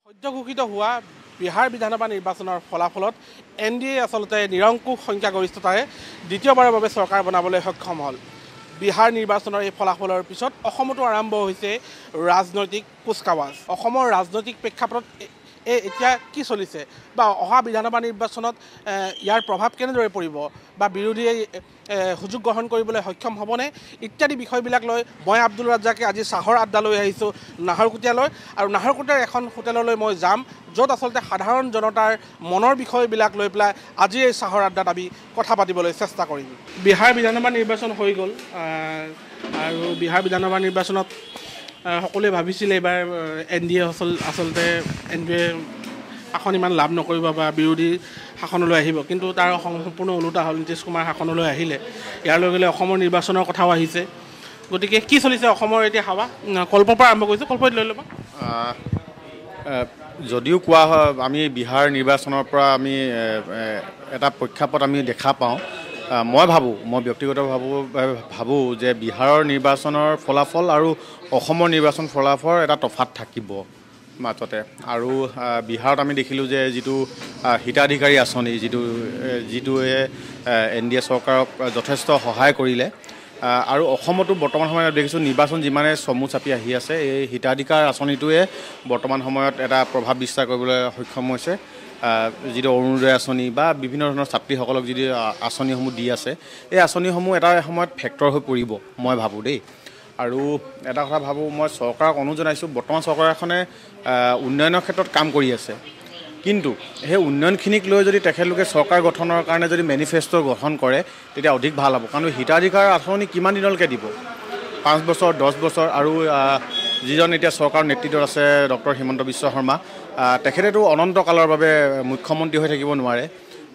সদ্য ঘোষিত হোৱা বিহাৰ বিধানসভা নিৰ্বাচনৰ ফলাফলত NDA আসলতে নিৰংকুশ সংখ্যাগৰিষ্ঠতাৰে দ্বিতীয়বাৰৰ বাবে চৰকাৰ বনাবলৈ সক্ষম হ'ল। বিহাৰ নিৰ্বাচনৰ এই ফলাফলৰ পিছত অসমতো আৰম্ভ হৈছে ৰাজনৈতিক কুচকাৱাজ। অসমৰ ৰাজনৈতিক প্ৰেক্ষাপটত এতিয়া কি চলিছে বা অহা বিধানসভা নিৰ্বাচনত ইয়াৰ প্ৰভাৱ কেনেদৰে পৰিব বা বিৰোধীয়ে সুযোগ গ্ৰহণ কৰিবলৈ সক্ষম হ'বনে ইত্যাদি বিষয়বিলাক লৈ মই আব্দুল ৰাজ্জাকে আজি চাহৰ আড্ডালৈ আহিছোঁ নাহৰকটীয়ালৈ আৰু নাহৰকটীয়াৰ এখন হোটেললৈ মই যাম য'ত আচলতে সাধাৰণ জনতাৰ মনৰ বিষয়বিলাক লৈ পেলাই আজি এই চাহৰ আড্ডাত আমি কথা পাতিবলৈ চেষ্টা কৰিম। বিহাৰ বিধানসভা নিৰ্বাচন হৈ গ'ল আৰু বিহাৰ বিধানসভা নিৰ্বাচনত সকলোৱে ভাবিছিলে এইবাৰ NDA আচলতে NDA শাসন ইমান লাভ নকৰিব বা বিৰোধী শাসনলৈ আহিব, কিন্তু তাৰ সম্পূৰ্ণ ওলোটা হ'ল। নীতিশ কুমাৰ শাসনলৈ আহিলে, ইয়াৰ লগে লগে অসমৰ নিৰ্বাচনৰ কথাও আহিছে। গতিকে কি চলিছে অসমৰ এতিয়া হাৱা? কল্পৰ পৰা আৰম্ভ কৰিছোঁ, কল্পত লৈ ল'বা। যদিও কোৱা হয় আমি বিহাৰ নিৰ্বাচনৰ পৰা আমি এটা প্ৰেক্ষাপট আমি দেখা পাওঁ, মই ব্যক্তিগতভাৱে ভাবোঁ যে বিহাৰৰ নিৰ্বাচনৰ ফলাফল আৰু অসমৰ নিৰ্বাচন ফলাফল এটা তফাত থাকিব মাজতে। আৰু বিহাৰত আমি দেখিলোঁ যে যিটো হিতাধিকাৰী আঁচনি যিটোৱে NDA চৰকাৰক যথেষ্ট সহায় কৰিলে, আৰু অসমতো বৰ্তমান সময়ত দেখিছোঁ নিৰ্বাচন যিমানে চমু চাপি আহি আছে, এই হিতাধিকাৰ আঁচনিটোৱে বৰ্তমান সময়ত এটা প্ৰভাৱ বিস্তাৰ কৰিবলৈ সক্ষম হৈছে। যিটো অৰুণোদয় আঁচনি বা বিভিন্ন ধৰণৰ ছাত্ৰীসকলক যিটো আঁচনিসমূহ দি আছে, এই আঁচনিসমূহ এটা সময়ত ফেক্টৰ হৈ পৰিব মই ভাবোঁ দেই। আৰু এটা কথা ভাবোঁ, মই চৰকাৰক অনুৰোধ জনাইছোঁ, বৰ্তমান চৰকাৰখনে উন্নয়নৰ ক্ষেত্ৰত কাম কৰি আছে, কিন্তু সেই উন্নয়নখিনিক লৈ যদি তেখেতলোকে চৰকাৰ গঠনৰ কাৰণে যদি মেনিফেষ্টো গঠন কৰে তেতিয়া অধিক ভাল হ'ব। কাৰণ হিতাধিকাৰ আঁচনি কিমান দিনলৈকে দিব? 5 বছৰ 10 বছৰ। আৰু যিজন এতিয়া চৰকাৰৰ নেতৃত্বত আছে ডক্টৰ হিমন্ত বিশ্ব শৰ্মা, তেখেতেতো অনন্তকালৰ বাবে মুখ্যমন্ত্ৰী হৈ থাকিব নোৱাৰে।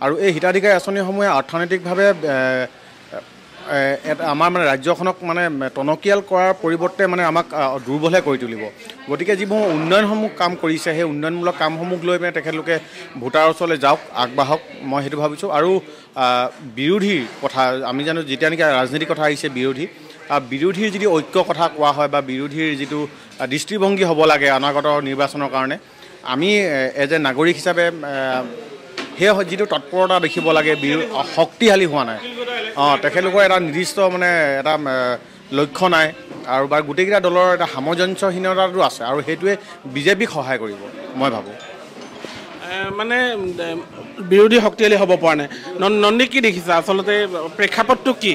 আৰু এই হিতাধিকাৰী আঁচনিসমূহে অৰ্থনৈতিকভাৱে আমাৰ ৰাজ্যখনক টনকিয়াল কৰাৰ পৰিৱৰ্তে আমাক দুৰ্বলহে কৰি তুলিব। গতিকে যিবোৰ উন্নয়নসমূহ কাম কৰিছে, সেই উন্নয়নমূলক কামসমূহ লৈ তেখেতলোকে ভোটাৰৰ ওচৰলৈ যাওক, আগবাঢ়ক, মই সেইটো ভাবিছোঁ। আৰু বিৰোধীৰ কথা আমি জানো, যেতিয়া নেকি ৰাজনীতিৰ কথা আহিছে বিৰোধীৰ যদি ঐক্য কথা কোৱা হয় বা বিৰোধীৰ যিটো দৃষ্টিভংগী হ'ব লাগে অনাগত নিৰ্বাচনৰ কাৰণে, আমি এজ এ নাগৰিক হিচাপে সেই যিটো তৎপৰতা দেখিব লাগে শক্তিশালী হোৱা নাই। তেখেতলোকৰ এটা নিৰ্দিষ্ট এটা লক্ষ্য নাই, আৰু বা গোটেইকেইটা দলৰ এটা সামঞ্জস্যহীনতাটো আছে, আৰু সেইটোৱে বিজেপিক সহায় কৰিব মই ভাবোঁ। বিৰোধী শক্তিশালী হ'ব পৰা নাই। নন্দী কি দেখিছা আচলতে প্ৰেক্ষাপটটো কি?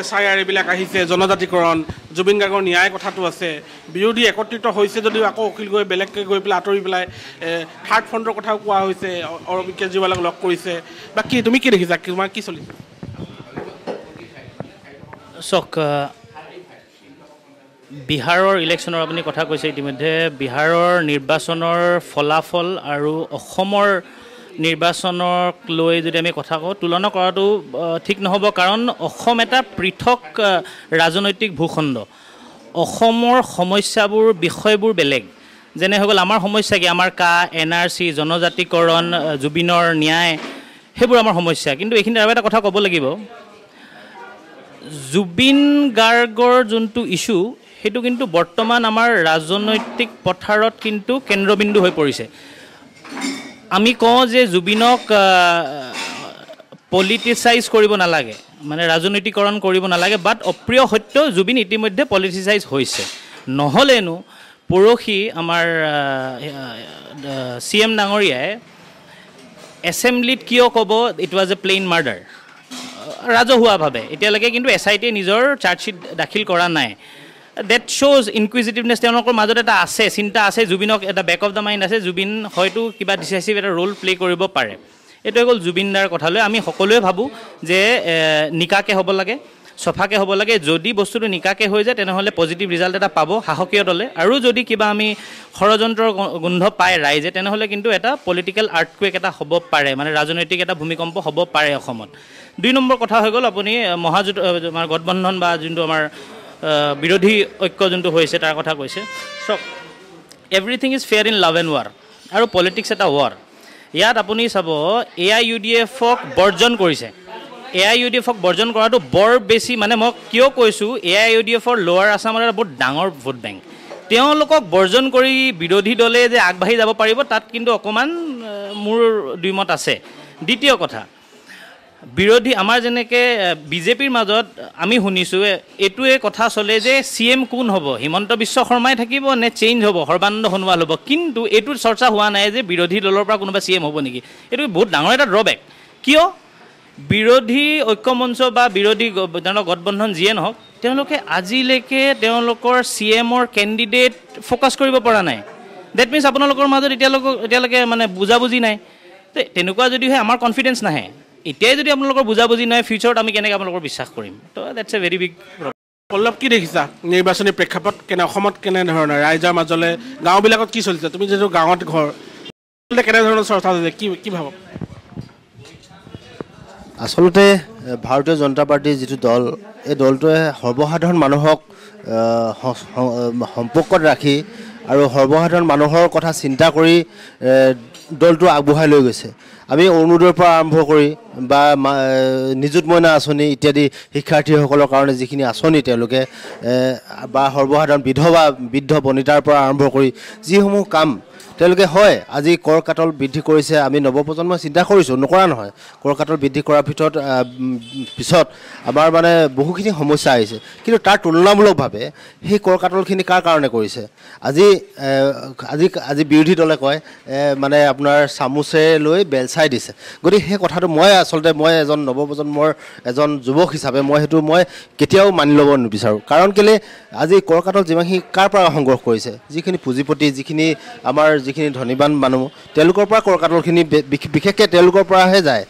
SIR এইবিলাক আহিছে, জনজাতিকৰণ, জুবিন গাৰ্গৰ ন্যায় কথাটো আছে, বিৰোধী একত্ৰিত হৈছে যদিও আকৌ অখিল গগৈ বেলেগকৈ গৈ পেলাই আঁতৰি পেলাই থাৰ্ড ফ্ৰণ্টৰ কথাও কোৱা হৈছে, অৰবিন্দ কেজৰিৱালক লগ কৰিছে, বা কি তুমি কি দেখিছা, তোমাৰ কি চলিছে? চাওক, বিহাৰৰ ইলেকশ্যনৰ আপুনি কথা কৈছে ইতিমধ্যে। বিহাৰৰ নিৰ্বাচনৰ ফলাফল আৰু অসমৰ নিৰ্বাচনক লৈ যদি আমি কথা কওঁ, তুলনা কৰাটো ঠিক নহ'ব, কাৰণ অসম এটা পৃথক ৰাজনৈতিক ভূখণ্ড। অসমৰ সমস্যাবোৰ বিষয়বোৰ বেলেগ। যেনে হৈ গ'ল আমাৰ সমস্যা কি, আমাৰ NRC, জনজাতিকৰণ, জুবিনৰ ন্যায়, সেইবোৰ আমাৰ সমস্যা। কিন্তু এইখিনি আৰু এটা কথা ক'ব লাগিব, জুবিন গাৰ্গৰ যোনটো ইছ্যু, সেইটো কিন্তু বৰ্তমান আমাৰ ৰাজনৈতিক পথাৰত কিন্তু কেন্দ্ৰবিন্দু হৈ পৰিছে। আমি কওঁ যে জুবিনক পলিটিচাইজ কৰিব নালাগে, ৰাজনৈতিকৰণ কৰিব নালাগে, বাট অপ্ৰিয় সত্য জুবিন ইতিমধ্যে পলিটিচাইজ হৈছে। নহ'লেনো পৰহি আমাৰ CM ডাঙৰীয়াই এছেম্বলিত কিয় ক'ব it was a plain murder ৰাজহুৱাভাৱে? এতিয়ালৈকে কিন্তু SIT নিজৰ চাৰ্জশ্বীট দাখিল কৰা নাই। ডেট শ্ব'জ ইনকুইজিটিভনেছ তেওঁলোকৰ মাজত এটা আছে, চিন্তা আছে, জুবিনক এটা বেক অফ দ্য মাইণ্ড আছে, জুবিন হয়তো কিবা ডিচাইচিভ এটা ৰোল প্লে কৰিব পাৰে। এইটো হৈ গ'ল জুবিনদাৰ কথালৈ। আমি সকলোৱে ভাবোঁ যে নিকাকৈ হ'ব লাগে, চফাকৈ হ'ব লাগে। যদি বস্তুটো নিকাকৈ হৈ যায় তেনেহ'লে পজিটিভ ৰিজাল্ট এটা পাব শাসকীয় দলে, আৰু যদি কিবা আমি ষড়যন্ত্ৰৰ গোন্ধ পায় ৰাইজে, তেনেহ'লে কিন্তু এটা পলিটিকেল আৰ্থকুৱেক এটা হ'ব পাৰে, ৰাজনৈতিক এটা ভূমিকম্প হ'ব পাৰে অসমত। 2 নম্বৰ কথা হৈ গ'ল, আপুনি মহাজোঁট আমাৰ গঠবন্ধন বা যোনটো আমাৰ বিৰোধী ঐক্য যোনটো হৈছে তাৰ কথা কৈছে। চাওক, everything is fair in love and war, আৰু পলিটিক্স এটা ৱাৰ। ইয়াত আপুনি চাব AIUDFক বৰ্জন কৰিছে। AIUDFক বৰ্জন কৰাটো বৰ বেছি, মই কিয় কৈছোঁ, AIUDFৰ লোৱাৰ আছামৰ এটা বহুত ডাঙৰ ভোট বেংক। তেওঁলোকক বৰ্জন কৰি বিৰোধী দলে যে আগবাঢ়ি যাব পাৰিব তাত কিন্তু অকণমান মোৰ দুইমত আছে। দ্বিতীয় কথা, বিৰোধী আমাৰ যেনেকৈ বিজেপিৰ মাজত আমি শুনিছোঁ এইটোৱে কথা চলে যে CM কোন হ'ব, হিমন্ত বিশ্ব শৰ্মাই থাকিব নে চেঞ্জ হ'ব, সৰ্বানন্দ সোণোৱাল হ'ব, কিন্তু এইটো চৰ্চা হোৱা নাই যে বিৰোধী দলৰ পৰা কোনোবা CM হ'ব নেকি। এইটো বহুত ডাঙৰ এটা ড্ৰবেক। কিয়? বিৰোধী ঐক্যমঞ্চ বা বিৰোধী গঠবন্ধন যিয়ে নহওক তেওঁলোকে আজিলৈকে তেওঁলোকৰ CMৰ কেণ্ডিডেট ফ'কাছ কৰিব পৰা নাই। ডেট মিনছ আপোনালোকৰ মাজত এতিয়ালৈকে মানে বুজাবুজি নাই। তেনেকুৱা যদি হয় আমাৰ কনফিডেঞ্চ নাহে। এতিয়াই যদি আপোনালোকৰ বুজাবুজি নাই, ফিউচাৰত আমি কেনেকৈ আপোনালোকৰ বিশ্বাস কৰিম? তো that's a very big problem. Pallab, কি দেখিছা নিৰ্বাচনী প্ৰেক্ষাপট অসমত কেনেধৰণৰ, ৰাইজৰ মাজলৈ গাঁওবিলাকত কি চলিছে? তুমি যিহেতু গাঁৱত ঘৰ, কেনেধৰণৰ চৰ্চা হৈছে, কি ভাব? আচলতে ভাৰতীয় জনতা পাৰ্টীৰ যিটো দল, এই দলটোৱে সৰ্বসাধাৰণ মানুহক সম্পৰ্কত ৰাখি আৰু সৰ্বসাধাৰণ মানুহৰ কথা চিন্তা কৰি দলটো আগবঢ়াই লৈ গৈছে। আমি অৰুণোদয়ৰ পৰা আৰম্ভ কৰি বা নিযুত মইনা আঁচনি ইত্যাদি শিক্ষাৰ্থীসকলৰ কাৰণে যিখিনি আঁচনি তেওঁলোকে বা সৰ্বসাধাৰণ বিধৱা বৃদ্ধ বনিতাৰ পৰা আৰম্ভ কৰি যিসমূহ কাম তেওঁলোকে হয়, আজি কৰ কাটল বৃদ্ধি কৰিছে। আমি নৱপ্ৰজন্মই চিন্তা কৰিছোঁ, নকৰা নহয়। কৰ কাটল বৃদ্ধি কৰাৰ পিছত আমাৰ মানে বহুখিনি সমস্যা আহিছে, কিন্তু তাৰ তুলনামূলকভাৱে সেই কৰ কাটলখিনি কাৰ কাৰণে কৰিছে? আজি বিৰোধী দলে কয় মানে আপোনাৰ চামুচে লৈ বেলচাই দিছে। গতিকে সেই কথাটো মই এজন নৱপ্ৰজন্মৰ এজন যুৱক হিচাপে মই কেতিয়াও মানি ল'ব নিবিচাৰোঁ। কাৰণ কেলৈ আজি কৰ কাটল যিমানখিনি কাৰ পৰা সংগ্ৰহ কৰিছে? যিখিনি পুঁজিপতি, যিখিনি ধনীবান মানুহ, তেওঁলোকৰ পৰা কৰ কাটলখিনি বিশেষকৈ তেওঁলোকৰ পৰাহে যায়।